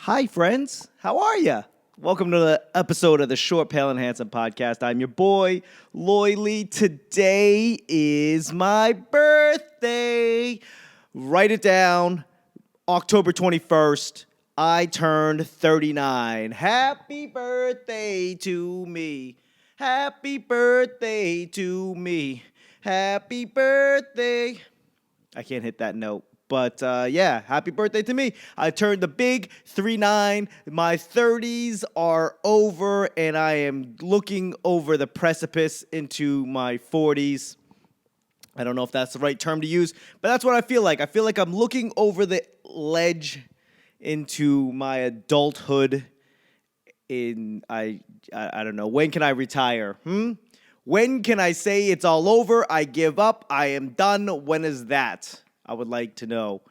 Hi, friends. How are ya? Welcome to the episode of the Short, Pale, and Handsome podcast. I'm your boy, Loy Lee. Today is my birthday. Write it down. October 21st, I turned 39. Happy birthday to me. Happy birthday to me. Happy birthday. I can't hit that note. But yeah, happy birthday to me. I turned the big 39. My 30s are over, and I am looking over the precipice into my 40s. I don't know if that's the right term to use, but that's what I feel like. I feel like I'm looking over the ledge into my adulthood. I don't know. When can I retire? When can I say it's all over? I give up. I am done. When is that? I would like to know.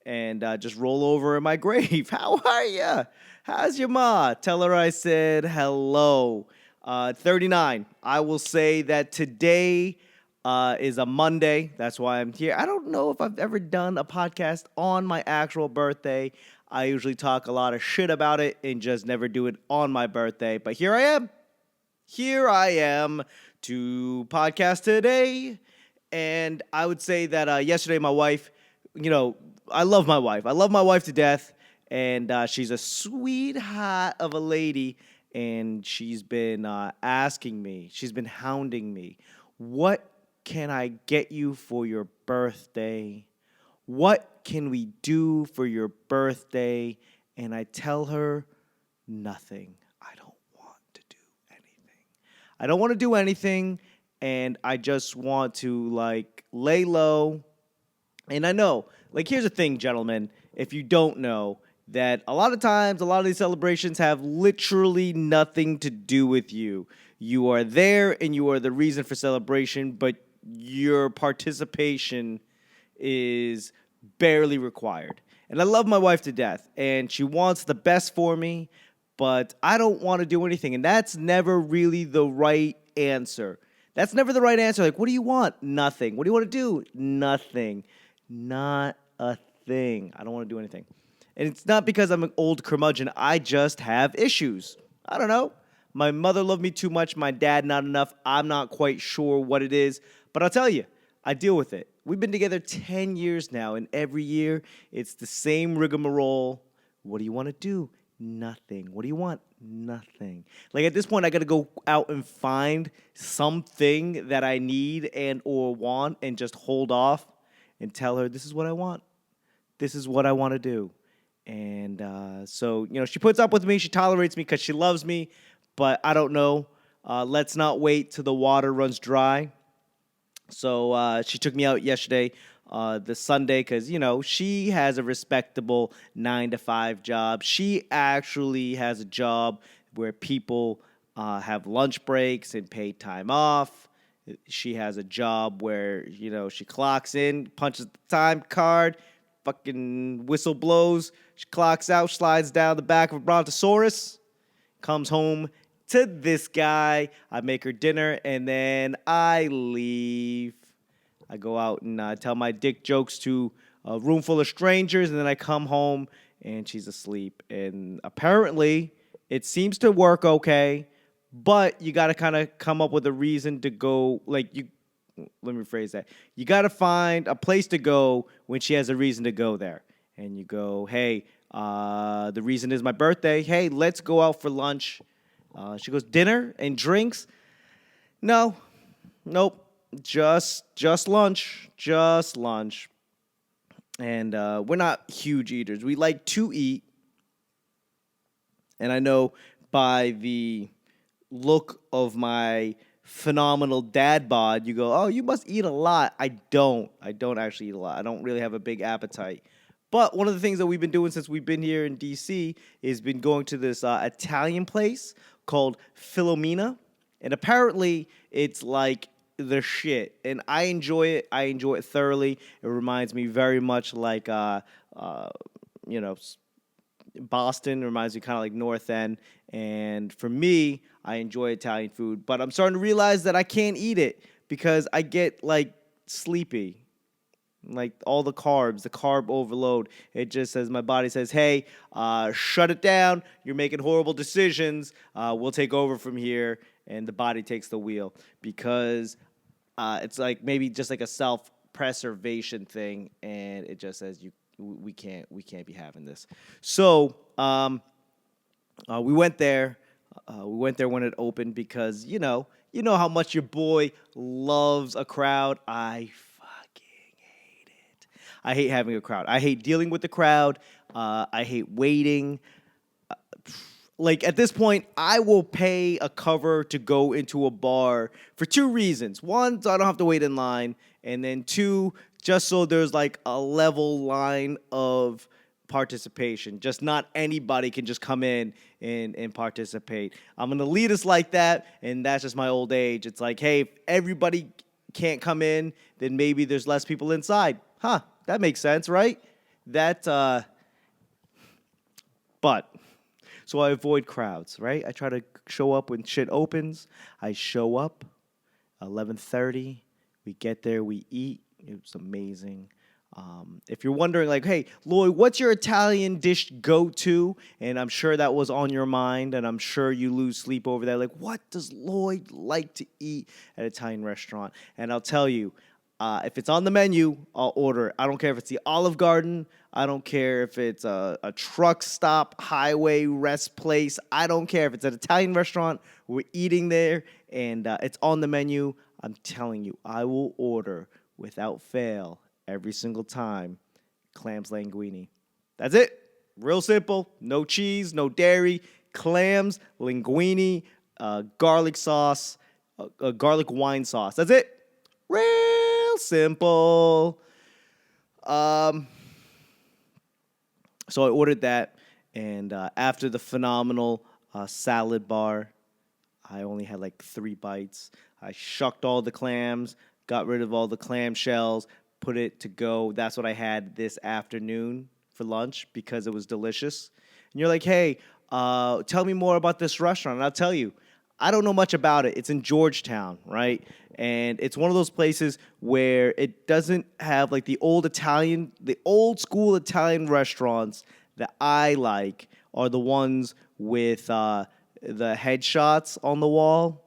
And just roll over in my grave. How are ya? How's your ma? Tell her I said hello. 39. I will say that today is a Monday. That's why I'm here. I don't know if I've ever done a podcast on my actual birthday. I usually talk a lot of shit about it and just never do it on my birthday. But here I am. Here I am to podcast today. And I would say that yesterday my wife, I love my wife. I love my wife to death. And she's a sweetheart of a lady. And she's been asking me, she's been hounding me, what can I get you for your birthday? What can we do for your birthday? And I tell her, nothing. I don't want to do anything. I don't want to do anything. And I just want to, lay low. And I know, here's the thing, gentlemen. If you don't know, that a lot of times, a lot of these celebrations have literally nothing to do with you. You are there, and you are the reason for celebration, but your participation is barely required. And I love my wife to death, and she wants the best for me, but I don't want to do anything. And that's never really the right answer. That's never the right answer. What do you want? Nothing. What do you want to do? Nothing. Not a thing. I don't want to do anything. And it's not because I'm an old curmudgeon. I just have issues. I don't know. My mother loved me too much. My dad not enough. I'm not quite sure what it is. But I'll tell you, I deal with it. We've been together 10 years now, and every year it's the same rigmarole. What do you want to do? Nothing. What do you want? Nothing. At this point, I got to go out and find something that I need and or want and just hold off and tell her, this is what I want. This is what I want to do. And so, she puts up with me. She tolerates me because she loves me. But I don't know. Let's not wait till the water runs dry. So she took me out yesterday, the Sunday, because, she has a respectable 9-to-5 job. She actually has a job where people have lunch breaks and paid time off. She has a job where, she clocks in, punches the time card, fucking whistle blows. She clocks out, slides down the back of a brontosaurus, comes home to this guy. I make her dinner, and then I leave. I go out and tell my dick jokes to a room full of strangers, and then I come home, and she's asleep. And apparently, it seems to work okay, but you got to kind of come up with a reason to go, let me rephrase that. You got to find a place to go when she has a reason to go there. And you go, hey, the reason is my birthday. Hey, let's go out for lunch. She goes, dinner and drinks? No. Nope. Just lunch. Just lunch. And we're not huge eaters. We like to eat. And I know by the look of my phenomenal dad bod, you go, oh, you must eat a lot. I don't actually eat a lot. I don't really have a big appetite. But one of the things that we've been doing since we've been here in D.C. is been going to this Italian place called Filipino. And apparently it's like the shit. And I enjoy it. I enjoy it thoroughly. It reminds me very much like, Boston. It reminds me kind of like North End. And for me, I enjoy Italian food. But I'm starting to realize that I can't eat it because I get, sleepy. like all the carbs, the carb overload. It just says, my body says, hey, shut it down. You're making horrible decisions. We'll take over from here. And the body takes the wheel because it's like maybe just like a self-preservation thing. And it just says, we can't be having this. So we went there. We went there when it opened because, you know how much your boy loves a crowd. I fucking hate it. I hate having a crowd. I hate dealing with the crowd. I hate waiting. Like, at this point, I will pay a cover to go into a bar for two reasons. One, so I don't have to wait in line. And then two, just so there's like a level line of participation. Just not anybody can just come in and participate. I'm an elitist like that, and that's just my old age. It's like, hey, if everybody can't come in, then maybe there's less people inside. Huh, that makes sense, right? So I avoid crowds, right? I try to show up when shit opens. I show up, 11:30. We get there, we eat. It was amazing. If you're wondering, like, hey, Loy, what's your Italian dish go-to? And I'm sure that was on your mind, and I'm sure you lose sleep over that. Like, what does Loy like to eat at an Italian restaurant? And I'll tell you, if it's on the menu, I'll order it. I don't care if it's the Olive Garden. I don't care if it's a truck stop, highway rest place. I don't care if it's an Italian restaurant. We're eating there, and it's on the menu. I'm telling you, I will order without fail every single time clams linguine. That's it. Real simple. No cheese, no dairy. Clams, linguine, garlic sauce, garlic wine sauce. That's it. Real simple. So I ordered that, and after the phenomenal salad bar, I only had like 3 bites. I shucked all the clams, got rid of all the clam shells, put it to go. That's what I had this afternoon for lunch because it was delicious. And you're like, hey, tell me more about this restaurant. And I'll tell you, I don't know much about it. It's in Georgetown, right? And it's one of those places where it doesn't have like the old school Italian restaurants that I like are the ones with the headshots on the wall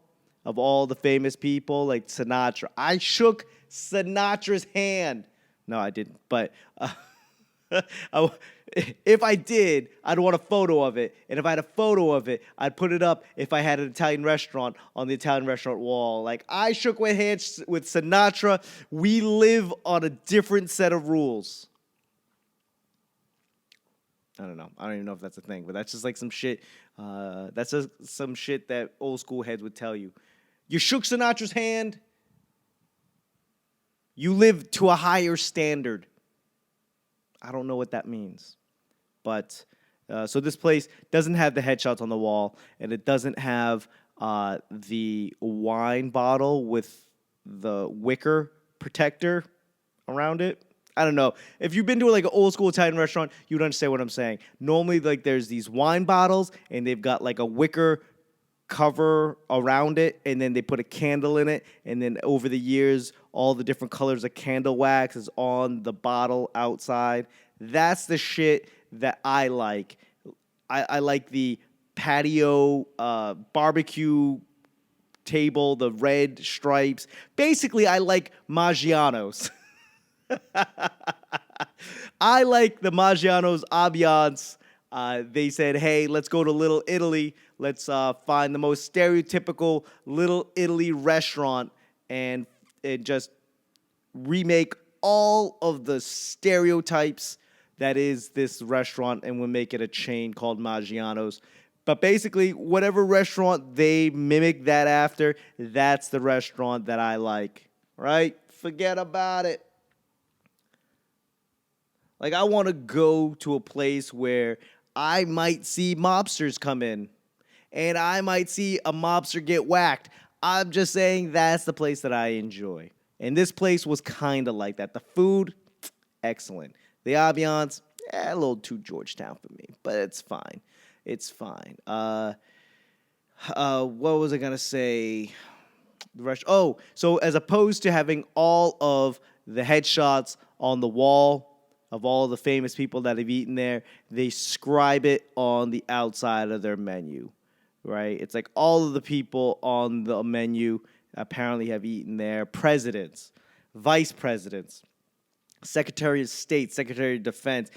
of all the famous people, like Sinatra. I shook Sinatra's hand. No, I didn't. But if I did, I'd want a photo of it. And if I had a photo of it, I'd put it up if I had an Italian restaurant on the Italian restaurant wall. Like, I shook with hands with Sinatra. We live on a different set of rules. I don't know. I don't even know if that's a thing. But that's just like some shit. That's just some shit that old school heads would tell you. You shook Sinatra's hand. You live to a higher standard. I don't know what that means. But, so this place doesn't have the headshots on the wall, and it doesn't have the wine bottle with the wicker protector around it. I don't know. If you've been to like an old school Italian restaurant, you'd understand what I'm saying. Normally, like, there's these wine bottles, and they've got like a wicker cover around it, and then they put a candle in it, and then over the years, all the different colors of candle wax is on the bottle outside. That's the shit that I like. I like the patio barbecue table, the red stripes. Basically, I like Maggiano's. I like the Maggiano's ambiance. They said, hey, let's go to Little Italy. Let's find the most stereotypical Little Italy restaurant and just remake all of the stereotypes that is this restaurant, and we'll make it a chain called Maggiano's. But basically, whatever restaurant they mimic that after, that's the restaurant that I like, right? Forget about it. Like, I want to go to a place where I might see mobsters come in, and I might see a mobster get whacked. I'm just saying that's the place that I enjoy. And this place was kind of like that. The food, excellent. The ambiance, a little too Georgetown for me, but it's fine. It's fine. What was I going to say? So as opposed to having all of the headshots on the wall of all the famous people that have eaten there. They scribe it on the outside of their menu, right? It's like all of the people on the menu apparently have eaten there. Presidents, vice presidents, Secretary of State, Secretary of Defense,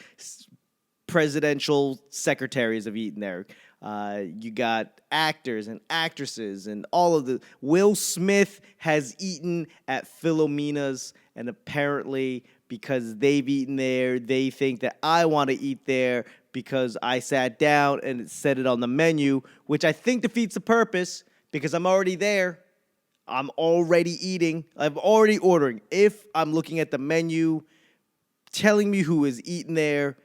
presidential secretaries have eaten there. You got actors and actresses and all of the... Will Smith has eaten at Philomena's, and apparently because they've eaten there, they think that I want to eat there because I sat down and it said it on the menu, which I think defeats the purpose because I'm already there. I'm already eating. I'm already ordering. If I'm looking at the menu, telling me who is eating there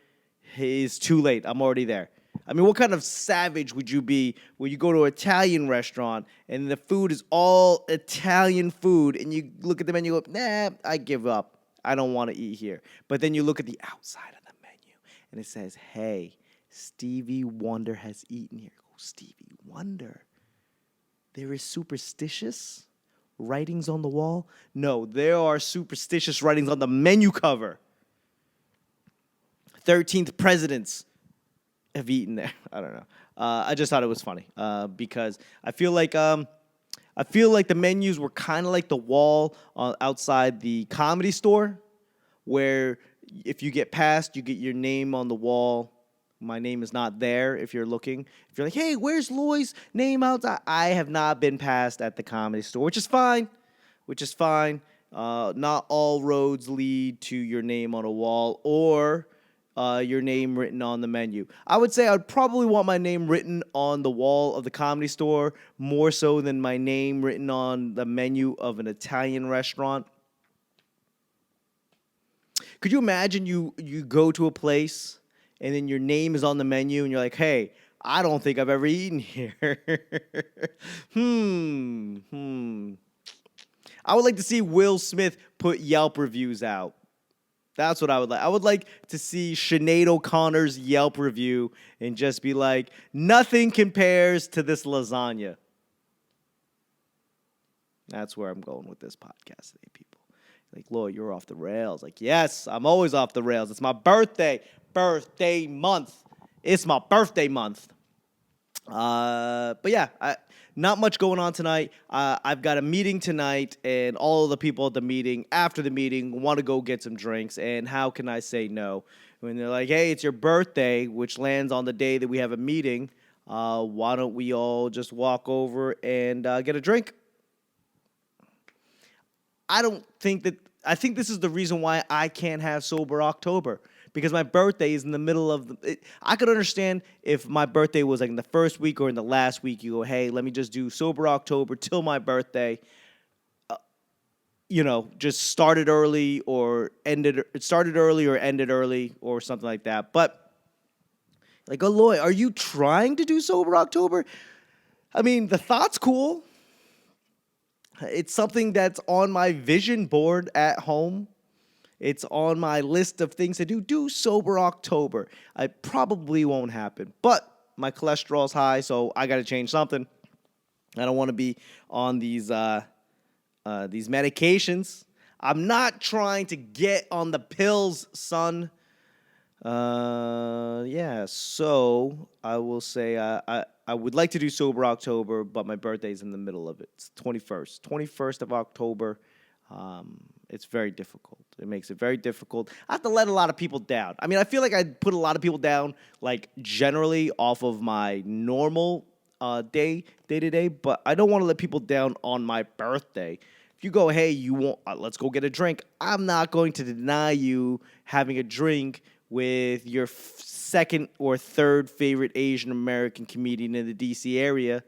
is too late. I'm already there. I mean, what kind of savage would you be when you go to an Italian restaurant and the food is all Italian food and you look at the menu and go, nah, I give up. I don't want to eat here. But then you look at the outside of the menu and it says, hey, Stevie Wonder has eaten here. Oh, Stevie Wonder. There is superstitious writings on the wall? No, there are superstitious writings on the menu cover. 13th presidents have eaten there. I don't know. I just thought it was funny because I feel like the menus were kind of like the wall outside the Comedy Store, where if you get past, you get your name on the wall. My name is not there if you're looking. If you're like, hey, where's Loy's name outside? I have not been passed at the Comedy Store, which is fine. Not all roads lead to your name on a wall or your name written on the menu. I would say I'd probably want my name written on the wall of the Comedy Store more so than my name written on the menu of an Italian restaurant. Could you imagine you go to a place and then your name is on the menu and you're like, hey, I don't think I've ever eaten here. I would like to see Will Smith put Yelp reviews out. That's what I would like. I would like to see Sinead O'Connor's Yelp review and just be like, nothing compares to this lasagna. That's where I'm going with this podcast today, people. Like, Loy, you're off the rails. Like, yes, I'm always off the rails. It's my birthday month. It's my birthday month. But yeah, not much going on tonight. I've got a meeting tonight, and all of the people at the meeting, after the meeting, want to go get some drinks, and how can I say no? When they're like, hey, it's your birthday, which lands on the day that we have a meeting, why don't we all just walk over and get a drink? I think this is the reason why I can't have Sober October. Because my birthday is in the middle of I could understand if my birthday was like in the first week or in the last week. You go, hey, let me just do Sober October till my birthday. Just started early or ended early or something like that. But like, oh, Loy, are you trying to do Sober October? I mean, the thought's cool. It's something that's on my vision board at home. It's on my list of things to do. Do Sober October. It probably won't happen. But my cholesterol's high, so I got to change something. I don't want to be on these medications. I'm not trying to get on the pills, son. So I will say I would like to do Sober October, but my birthday's in the middle of it. It's 21st of October. It's very difficult. It makes it very difficult. I have to let a lot of people down. I mean, I feel like I put a lot of people down, like, generally off of my normal day to day, but I don't want to let people down on my birthday. If you go, hey, let's go get a drink, I'm not going to deny you having a drink with your second or third favorite Asian American comedian in the D.C. area.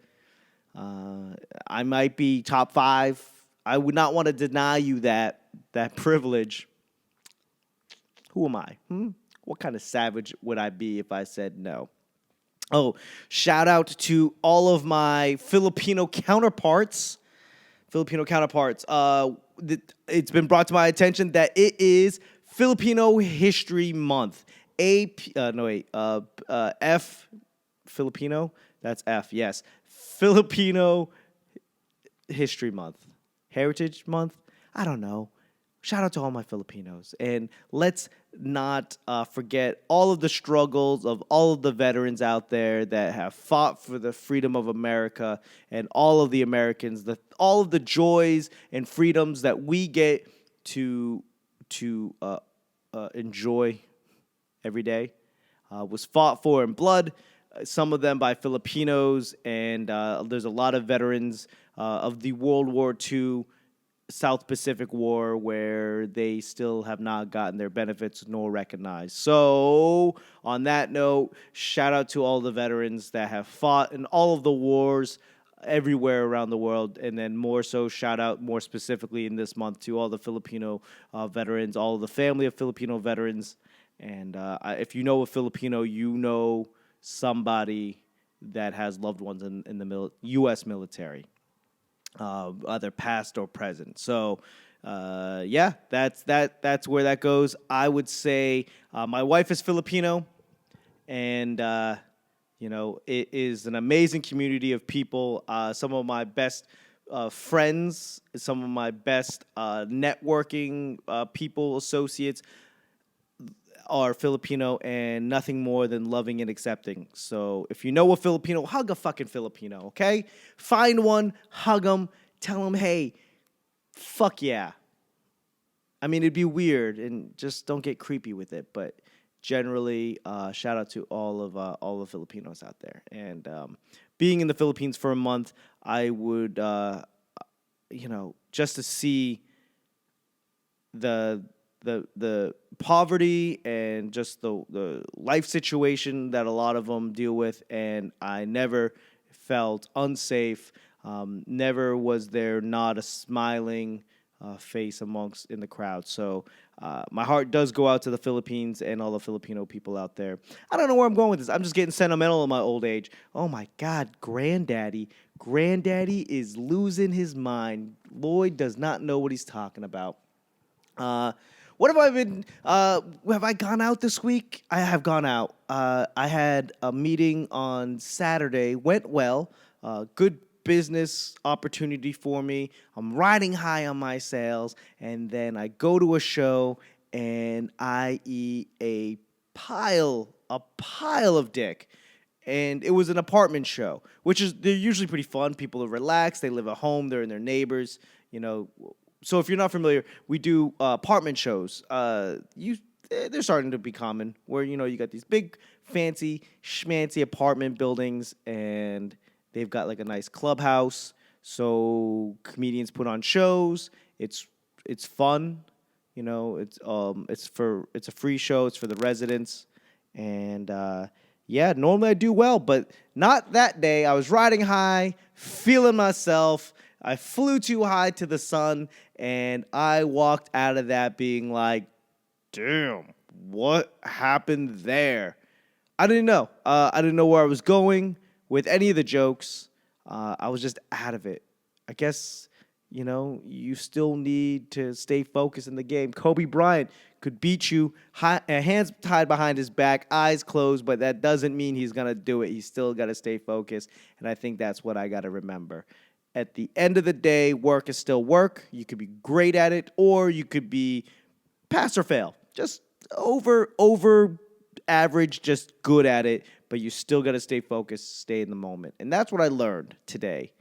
I might be top 5. I would not want to deny you that privilege. Who am I? What kind of savage would I be if I said no? Oh, shout out to all of my Filipino counterparts. It's been brought to my attention that it is Filipino History Month. F Filipino. That's F. Yes, Filipino History Month. Heritage Month? I don't know. shout out to all my Filipinos. And let's not forget all of the struggles of all of the veterans out there that have fought for the freedom of America, and all of the Americans, all of the joys and freedoms that we get to enjoy every day was fought for in blood, some of them by Filipinos, and there's a lot of veterans of the World War II South Pacific War where they still have not gotten their benefits nor recognized. So, on that note, shout out to all the veterans that have fought in all of the wars everywhere around the world, and then more so, shout out more specifically in this month to all the Filipino veterans, all of the family of Filipino veterans. And if you know a Filipino, you know somebody that has loved ones in the U.S. military. Either past or present. So, yeah, that's where that goes. I would say my wife is Filipino, and it is an amazing community of people. Some of my best friends, some of my best networking people, associates are Filipino, and nothing more than loving and accepting. So if you know a Filipino, hug a fucking Filipino, okay? Find one, hug them, tell them, hey, fuck yeah. I mean, it'd be weird, and just don't get creepy with it. But generally, shout out to all the Filipinos out there. And being in the Philippines for a month, I would, just to see the poverty and just the life situation that a lot of them deal with, and I never felt unsafe. Never was there not a smiling face amongst in the crowd. So my heart does go out to the Philippines and all the Filipino people out there. I don't know where I'm going with this. I'm just getting sentimental in my old age. Oh my God, Granddaddy is losing his mind. Lloyd does not know what he's talking about. What have I been? Have I gone out this week? I have gone out. I had a meeting on Saturday. Went well. Good business opportunity for me. I'm riding high on my sales, and then I go to a show and I eat a pile of dick. And it was an apartment show, they're usually pretty fun. People are relaxed. They live at home. They're in their neighbors. So if you're not familiar, we do apartment shows. They're starting to be common, where you got these big, fancy, schmancy apartment buildings, and they've got like a nice clubhouse. So comedians put on shows. It's fun, It's a free show. It's for the residents, and normally I do well, but not that day. I was riding high, feeling myself. I flew too high to the sun, and I walked out of that being like, damn, what happened there? I didn't know. I didn't know where I was going with any of the jokes. I was just out of it. I guess, you still need to stay focused in the game. Kobe Bryant could beat you, hands tied behind his back, eyes closed, but that doesn't mean he's going to do it. He's still got to stay focused, and I think that's what I got to remember. At the end of the day, work is still work. You could be great at it, or you could be pass or fail. Just over average, just good at it, but you still got to stay focused, stay in the moment. And that's what I learned today,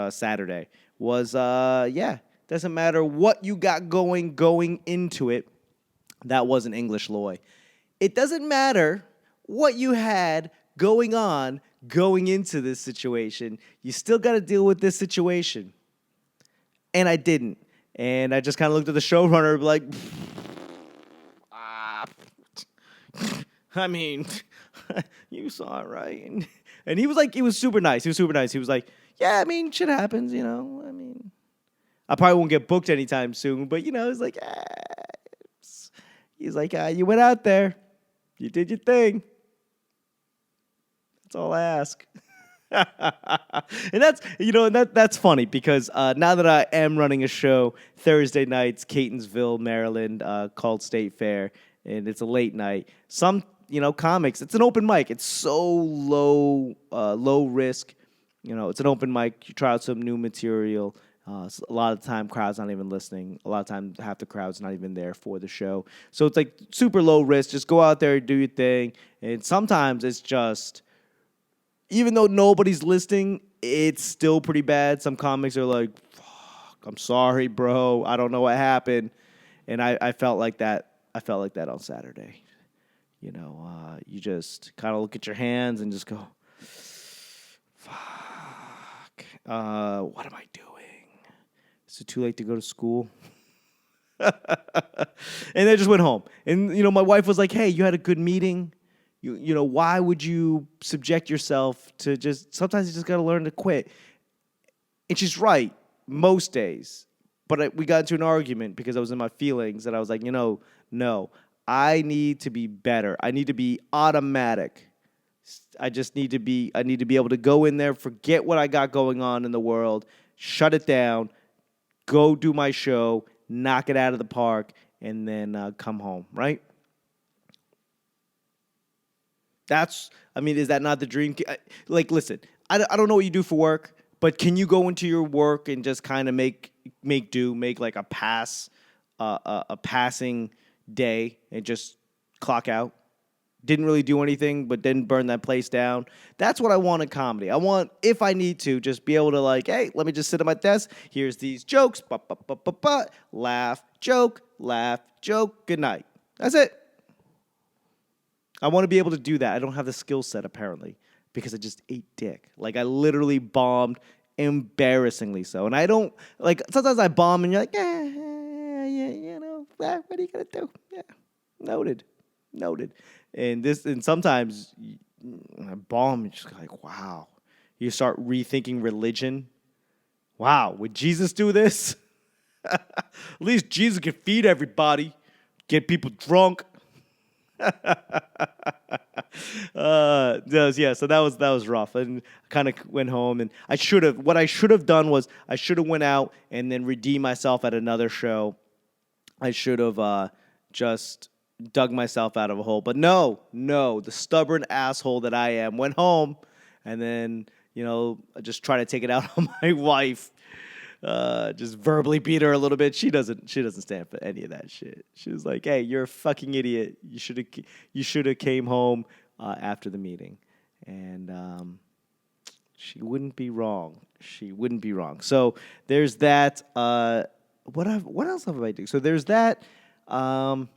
Saturday, was, doesn't matter what you got going into it. That wasn't English, Loy. It doesn't matter what you had going into this situation. You still got to deal with this situation. And I didn't. And I just kind of looked at the showrunner like, I mean, you saw it, right? And he was super nice. He was like, yeah, I mean, shit happens, I mean, I probably won't get booked anytime soon, but, it's like, he's like, you went out there. You did your thing. That's all I ask. And that's funny because now that I am running a show Thursday nights, Catonsville, Maryland, called State Fair, and it's a late night. Some, comics, it's an open mic. It's so low risk. It's an open mic. You try out some new material. A lot of the time, crowd's not even listening. A lot of time, half the crowd's not even there for the show. So it's like super low risk. Just go out there, do your thing. And sometimes it's just, even though nobody's listening, it's still pretty bad. Some comics are like, fuck, I'm sorry, bro. I don't know what happened. And I felt like that. I felt like that on Saturday. You know, you just kind of look at your hands and just go, fuck, what am I doing? Is it too late to go to school? And I just went home. And, you know, my wife was like, hey, you had a good meeting. You know, why would you subject yourself to sometimes you just got to learn to quit. And she's right most days. But we got into an argument because I was in my feelings and I was like, you know, no, I need to be better. I need to be automatic. I need to be able to go in there, forget what I got going on in the world, shut it down, go do my show, knock it out of the park, and then come home, right? Is that not the dream? Like, listen, I don't know what you do for work, but can you go into your work and just kind of make like a passing day and just clock out? Didn't really do anything, but didn't burn that place down. That's what I want in comedy. I want, if I need to, just be able to like, hey, let me just sit at my desk. Here's these jokes. Laugh, joke, good night. That's it. I want to be able to do that. I don't have the skill set, apparently, because I just ate dick. Like, I literally bombed embarrassingly so. And I don't, like, sometimes I bomb and you're like, yeah, you know, what are you going to do? Yeah, noted. And sometimes I bomb and just like, wow. You start rethinking religion. Wow, would Jesus do this? At least Jesus could feed everybody, get people drunk. So that was rough, and I kind of went home, and what I should have done was I should have went out and then redeemed myself at another show. I should have just dug myself out of a hole, but no, the stubborn asshole that I am went home, and then, you know, I just try to take it out on my wife. Just verbally beat her a little bit. She doesn't stand for any of that shit. She was like, "Hey, you're a fucking idiot. You should have came home after the meeting," and she wouldn't be wrong. So there's that. What else have I done? So there's that. I've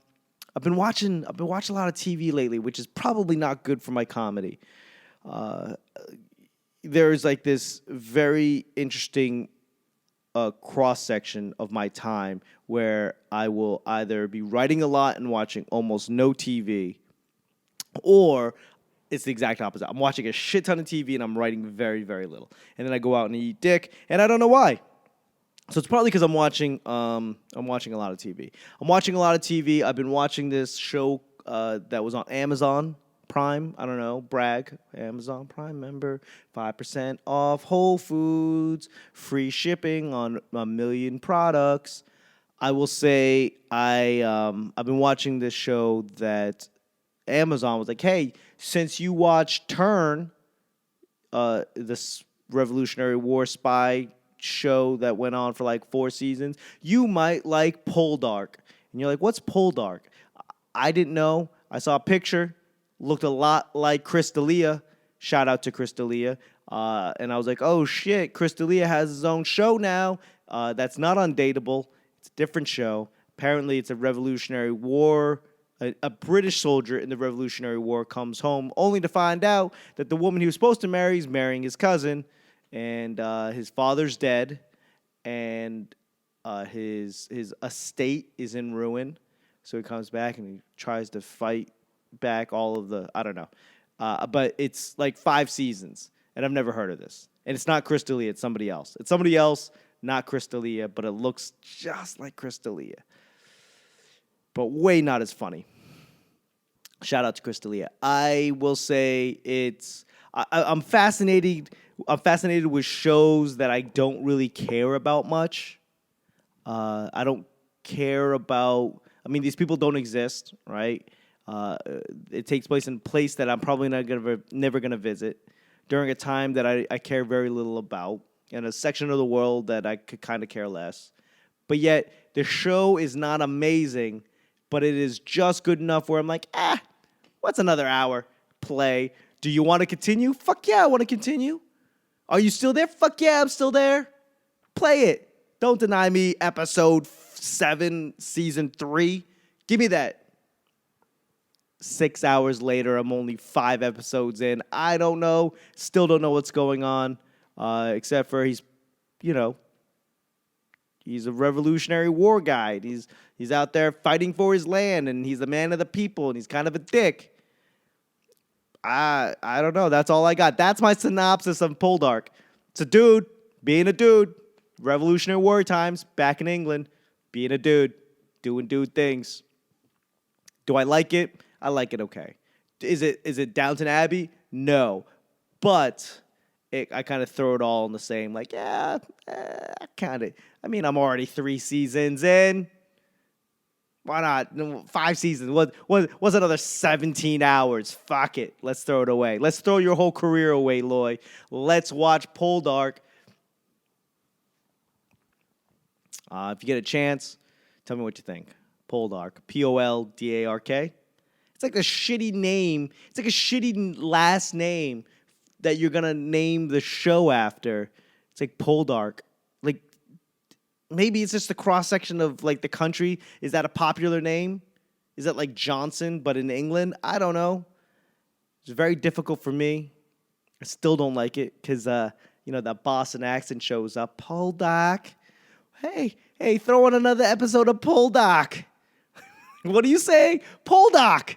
been watching a lot of TV lately, which is probably not good for my comedy. There's like this very interesting cross section of my time where I will either be writing a lot and watching almost no TV, or it's the exact opposite. I'm watching a shit ton of TV and I'm writing very, very little. And then I go out and eat dick, and I don't know why. So it's partly because I'm watching a lot of TV. I've been watching this show that was on Amazon Prime. I don't know, brag. Amazon Prime member, 5% off Whole Foods, free shipping on a million products. I will say I've been watching this show that Amazon was like, hey, since you watched Turn, this Revolutionary War spy show that went on for like 4 seasons, you might like Poldark. And you're like, what's Poldark? I didn't know. I saw a picture. Looked a lot like Chris D'Elia. Shout out to Chris D'Elia. And I was like, oh shit, Chris D'Elia has his own show now. That's not Undateable. It's a different show. Apparently it's a Revolutionary War. A British soldier in the Revolutionary War comes home only to find out that the woman he was supposed to marry is marrying his cousin. And his father's dead. And his estate is in ruin. So he comes back and he tries to fight back all of the, I don't know. But it's like 5 seasons, and I've never heard of this. And it's not Chris D'Elia, it's somebody else. It's somebody else, not Chris D'Elia, but it looks just like Chris D'Elia. But way not as funny. Shout out to Chris D'Elia. I will say I'm fascinated with shows that I don't really care about much. I don't care about, these people don't exist, right? It takes place in a place that I'm probably never gonna visit during a time that I care very little about. in a section of the world that I could kind of care less. But yet, the show is not amazing, but it is just good enough where I'm like, what's another hour? Play. Do you want to continue? Fuck yeah, I want to continue. Are you still there? Fuck yeah, I'm still there. Play it. Don't deny me episode 7, season 3. Give me that. 6 hours later, I'm only 5 episodes in. I don't know. Still don't know what's going on. Except for he's a Revolutionary War guy. He's out there fighting for his land, and he's a man of the people, and he's kind of a dick. I don't know. That's all I got. That's my synopsis of Poldark. It's a dude being a dude. Revolutionary War times, back in England, being a dude, doing dude things. Do I like it? I like it okay. Is it Downton Abbey? No. But I kind of throw it all in the same, like, I'm already 3 seasons in. Why not? 5 seasons. What's another 17 hours? Fuck it. Let's throw it away. Let's throw your whole career away, Loy. Let's watch Poldark. If you get a chance, tell me what you think. Poldark. Poldark. It's like a shitty name. It's like a shitty last name that you're going to name the show after. It's like Poldark. Like, maybe it's just the cross-section of, like, the country. Is that a popular name? Is that like Johnson, but in England? I don't know. It's very difficult for me. I still don't like it because, that Boston accent shows up. Poldark. Hey, throw in another episode of Poldark. What do you say? Poldark.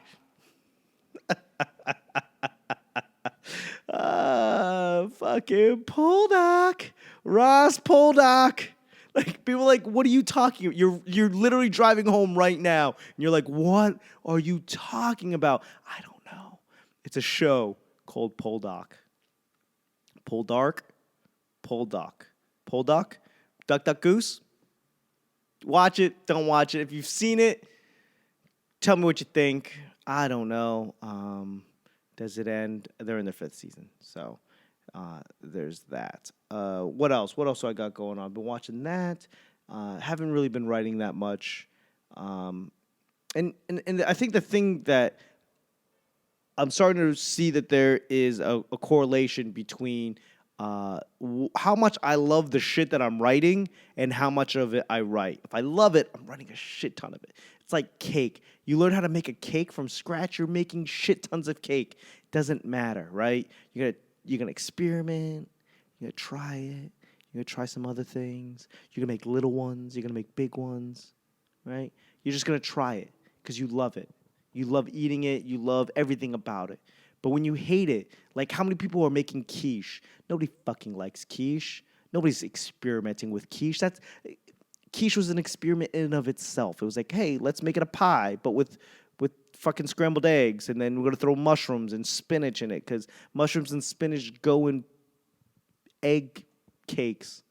Fucking Poldark. Ross Poldark. Like, people are like, what are you talking about? You're literally driving home right now. And you're like, what are you talking about? I don't know. It's a show called Poldark. Poldark? Poldark. Poldark? Duck, Duck, Goose? Watch it. Don't watch it. If you've seen it, tell me what you think. I don't know. Does it end? They're in their 5th season. So there's that. What else? What else do I got going on? I've been watching that. Haven't really been writing that much. And I think the thing that I'm starting to see that there is a correlation between how much I love the shit that I'm writing and how much of it I write. If I love it, I'm writing a shit ton of it. It's like cake. You learn how to make a cake from scratch, you're making shit tons of cake. Doesn't matter, right? You're gonna experiment, you're gonna try it, you're gonna try some other things, you're gonna make little ones, you're gonna make big ones, right? You're just gonna try it because you love it. You love eating it, you love everything about it. But when you hate it, like how many people are making quiche? Nobody fucking likes quiche. Nobody's experimenting with quiche. Quiche was an experiment in and of itself. It was like, hey, let's make it a pie, but with fucking scrambled eggs, and then we're gonna throw mushrooms and spinach in it because mushrooms and spinach go in egg cakes,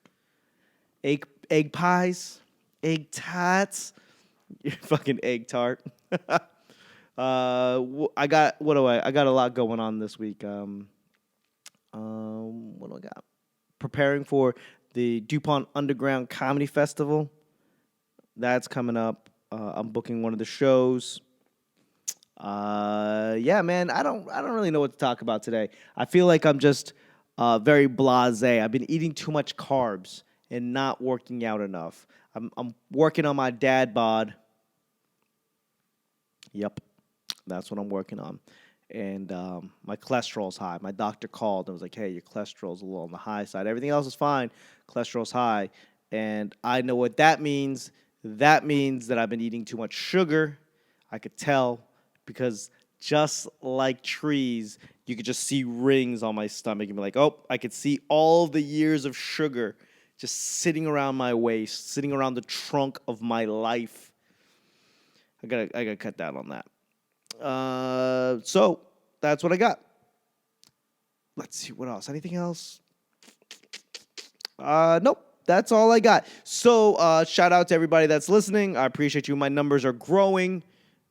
egg pies, egg tarts, fucking egg tart. I got a lot going on this week. What do I got? Preparing for the DuPont Underground Comedy Festival. That's coming up. I'm booking one of the shows. Yeah, man, I don't really know what to talk about today. I feel like I'm just very blasé. I've been eating too much carbs and not working out enough. I'm working on my dad bod. Yep. That's what I'm working on. And my cholesterol's high. My doctor called and was like, hey, your cholesterol's a little on the high side. Everything else is fine. Cholesterol's high. And I know what that means. That means that I've been eating too much sugar. I could tell because just like trees, you could just see rings on my stomach and be like, oh, I could see all the years of sugar just sitting around my waist, sitting around the trunk of my life. I gotta cut down on that. So that's what I got. Let's see what else. Anything else? Nope. That's all I got. So shout out to everybody that's listening. I appreciate you. My numbers are growing.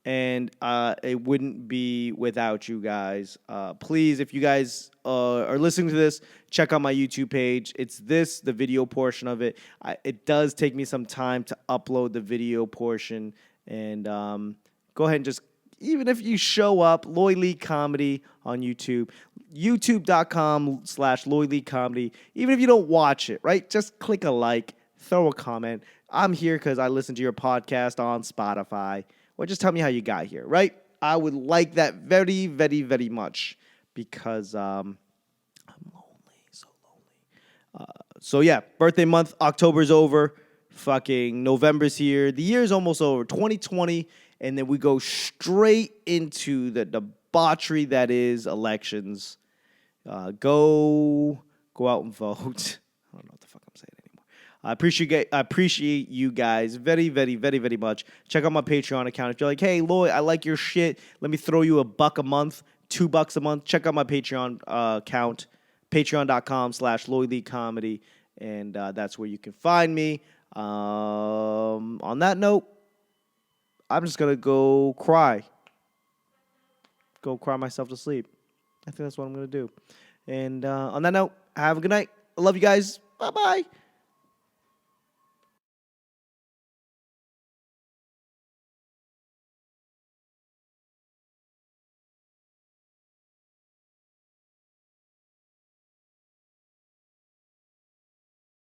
and it wouldn't be without you guys. Please, if you guys are listening to this, check out my YouTube page. It's the video portion of it. It does take me some time to upload the video portion, and go ahead and just, even if you show up, Loy Lee Comedy on YouTube, youtube.com/loyleecomedy. Even if you don't watch it, right? Just click a like, throw a comment. I'm here because I listen to your podcast on Spotify. Or just tell me how you got here, right? I would like that very, very, very much because I'm lonely, so lonely. So yeah, birthday month, October's over. Fucking November's here. The year's almost over, 2020, and then we go straight into the debauchery that is elections. Go out and vote. I don't know what the fuck I'm saying anymore. I appreciate you guys very, very, very, very much. Check out my Patreon account. If you're like, hey, Loy, I like your shit. Let me throw you $1 a month, $2 a month. Check out my Patreon account, patreon.com/loyleecomedy. And that's where you can find me. On that note, I'm just going to go cry. Go cry myself to sleep. I think that's what I'm going to do. And on that note, have a good night. I love you guys. Bye-bye.